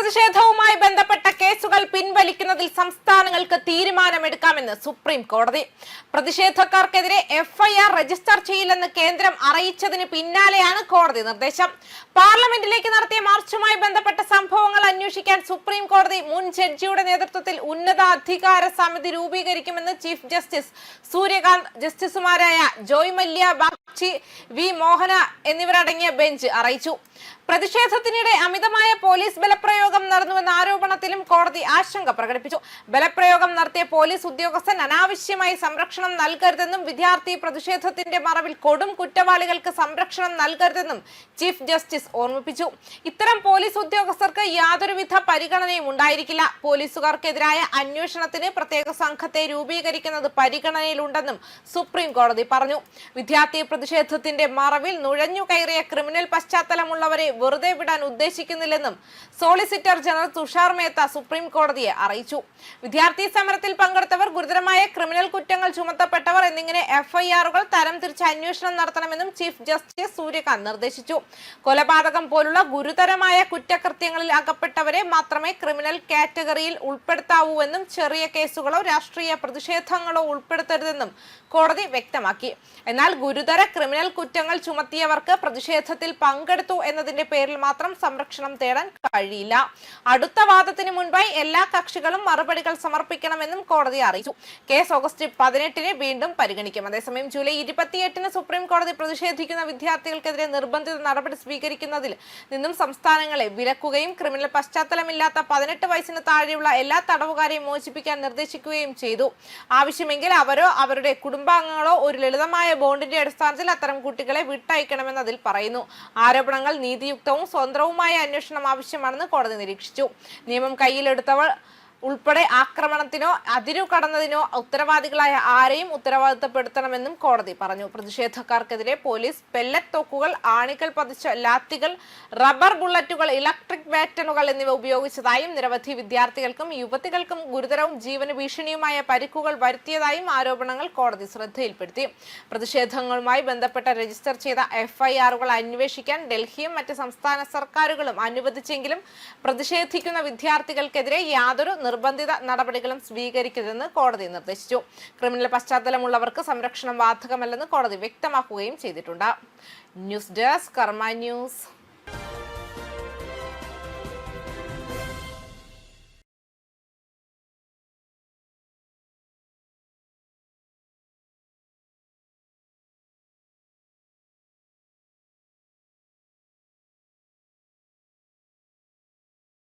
പ്രതിഷേധവുമായി ബന്ധപ്പെട്ട കേസുകൾ പിൻവലിക്കുന്നതിൽ സംസ്ഥാനങ്ങൾക്ക് തീരുമാനമെടുക്കാമെന്ന് സുപ്രീം കോടതി. പ്രതിഷേധക്കാർക്കെതിരെ എഫ്ഐആർ രജിസ്റ്റർ ചെയ്യില്ലെന്ന് കേന്ദ്രം അറിയിച്ചതിന് പിന്നാലെയാണ് കോടതി നിർദ്ദേശം. പാർലമെന്റിലേക്ക് നടത്തിയ മാർച്ചുമായി ബന്ധപ്പെട്ട സംഭവങ്ങൾ അന്വേഷിക്കാൻ സുപ്രീം കോടതി മുൻ ജഡ്ജിയുടെ നേതൃത്വത്തിൽ ഉന്നതാധികാര സമിതി രൂപീകരിക്കുമെന്ന് ചീഫ് ജസ്റ്റിസ് സൂര്യകാന്ത്, ജസ്റ്റിസുമാരായ ജോയ് മല്യ, ബാഗ്ചി, വി മോഹന എന്നിവരടങ്ങിയ ബെഞ്ച് അറിയിച്ചു. പ്രതിഷേധത്തിനിടെ അമിതമായ പോലീസ് ബലപ്രയോഗം നടന്നുവെന്ന ആരോപണത്തിലും കോടതി ആശങ്ക പ്രകടിപ്പിച്ചു. ബലപ്രയോഗം നടത്തിയ പോലീസ് ഉദ്യോഗസ്ഥൻ അനാവശ്യമായി സംരക്ഷണം നൽകരുതെന്നും വിദ്യാർത്ഥി പ്രതിഷേധത്തിന്റെ മറവിൽ കൊടും കുറ്റവാളികൾക്ക് സംരക്ഷണം നൽകരുതെന്നും ചീഫ് ജസ്റ്റിസ് ഓർമ്മിപ്പിച്ചു. ഇത്തരം പോലീസ് ഉദ്യോഗസ്ഥർക്ക് യാതൊരുവിധ പരിഗണനയും ഉണ്ടായിരിക്കില്ല. പോലീസുകാർക്കെതിരായ അന്വേഷണത്തിന് പ്രത്യേക സംഘത്തെ രൂപീകരിക്കുന്നത് പരിഗണനയിലുണ്ടെന്നും സുപ്രീം കോടതി പറഞ്ഞു. വിദ്യാർത്ഥി പ്രതിഷേധത്തിന്റെ മറവിൽ നുഴഞ്ഞു കയറിയ ക്രിമിനൽ പശ്ചാത്തലമുള്ളവരെ വെറുതെ വിടാൻ ഉദ്ദേശിക്കുന്നില്ലെന്നും solicitor general Tushar Mehta supreme കോടതിയെ അറിയിച്ചു. വിദ്യാർത്ഥി സമരത്തിൽ പങ്കെടുത്തവർ, ഗുരുതരമായ ക്രിമിനൽ കുറ്റങ്ങൾ ചുമത്തപ്പെട്ടവർ എന്നിങ്ങനെ എഫ്ഐആറുകൾ തരംതിരിച്ച് അന്വേഷണം നടത്തണമെന്നും ചീഫ് ജസ്റ്റിസ് സൂര്യകാന്ത് നിർദ്ദേശിച്ചു. കൊലപാതകം പോലുള്ള ഗുരുതരമായ കുറ്റകൃത്യങ്ങളിൽ അകപ്പെട്ടവരെ മാത്രമേ ക്രിമിനൽ കാറ്റഗറിയിൽ ഉൾപ്പെടുത്താവൂവെന്നും ചെറിയ കേസുകളോ രാഷ്ട്രീയ പ്രതിഷേധങ്ങളോ ഉൾപ്പെടുത്തരുതെന്നും കോടതി വ്യക്തമാക്കി. എന്നാൽ ഗുരുതര ക്രിമിനൽ കുറ്റങ്ങൾ ചുമത്തിയവർക്ക് പ്രതിഷേധത്തിൽ പങ്കെടുത്തു എന്നതിന്റെ പേരിൽ മാത്രം സംരക്ഷണം തേടാൻ കഴിയില്ല. അടുത്ത വാദത്തിന് മുൻപായി എല്ലാ കക്ഷികളും മറുപടികൾ സമർപ്പിക്കണമെന്നും കോടതി അറിയിച്ചു. കേസ് ഓഗസ്റ്റ് 18 വീണ്ടും പരിഗണിക്കും. അതേസമയം ജൂലൈ 28 സുപ്രീം കോടതി പ്രതിഷേധിക്കുന്ന വിദ്യാർത്ഥികൾക്കെതിരെ നിർബന്ധിത നടപടി സ്വീകരിക്കുന്നതിൽ നിന്നും സംസ്ഥാനങ്ങളെ വിലക്കുകയും ക്രിമിനൽ പശ്ചാത്തലമില്ലാത്ത 18 വയസ്സിന് താഴെയുള്ള എല്ലാ തടവുകാരെയും മോചിപ്പിക്കാൻ നിർദ്ദേശിക്കുകയും ചെയ്തു. ആവശ്യമെങ്കിൽ അവരോ അവരുടെ കുടുംബാംഗങ്ങളോ ഒരു ലളിതമായ ബോണ്ടിന്റെ അടിസ്ഥാനത്തിൽ അത്തരം കുട്ടികളെ വിട്ടയക്കണമെന്ന് അതിൽ പറയുന്നു. ആരോപണങ്ങൾ നീതിയുക്തവും സ്വതന്ത്രവുമായ അന്വേഷണം ആവശ്യമാണെന്ന് കോടതി നിരീക്ഷിച്ചു. നിയമം കയ്യിലെടുത്തവർ ഉൾപ്പെടെ ആക്രമണത്തിനോ അതിരു കടന്നതിനോ ഉത്തരവാദികളായ ആരെയും ഉത്തരവാദിത്തപ്പെടുത്തണമെന്നും കോടതി പറഞ്ഞു. പ്രതിഷേധക്കാർക്കെതിരെ പോലീസ് പെല്ലറ്റ് തോക്കുകൾ, ആണികൾ പതിച്ച ലാത്തികൾ, റബ്ബർ ബുള്ളറ്റുകൾ, ഇലക്ട്രിക് ബാറ്റണുകൾ എന്നിവ ഉപയോഗിച്ചതായും നിരവധി വിദ്യാർത്ഥികൾക്കും യുവതികൾക്കും ഗുരുതരവും ജീവന് ഭീഷണിയുമായ പരിക്കുകൾ വരുത്തിയതായും ആരോപണങ്ങൾ കോടതി ശ്രദ്ധയിൽപ്പെടുത്തി. പ്രതിഷേധങ്ങളുമായി ബന്ധപ്പെട്ട രജിസ്റ്റർ ചെയ്ത എഫ്ഐആറുകൾ അന്വേഷിക്കാൻ ഡൽഹിയും മറ്റ് സംസ്ഥാന സർക്കാരുകളും അനുവദിച്ചെങ്കിലും പ്രതിഷേധിക്കുന്ന വിദ്യാർത്ഥികൾക്കെതിരെ യാതൊരു നിർബന്ധിത നടപടികളും സ്വീകരിക്കരുതെന്ന് കോടതി നിർദ്ദേശിച്ചു. ക്രിമിനൽ പശ്ചാത്തലമുള്ളവർക്ക് സംരക്ഷണം ബാധകമല്ലെന്ന് കോടതി വ്യക്തമാക്കുകയും ചെയ്തിട്ടുണ്ട്. ന്യൂസ് ഡെസ്ക് കർമ്മ ന്യൂസ്.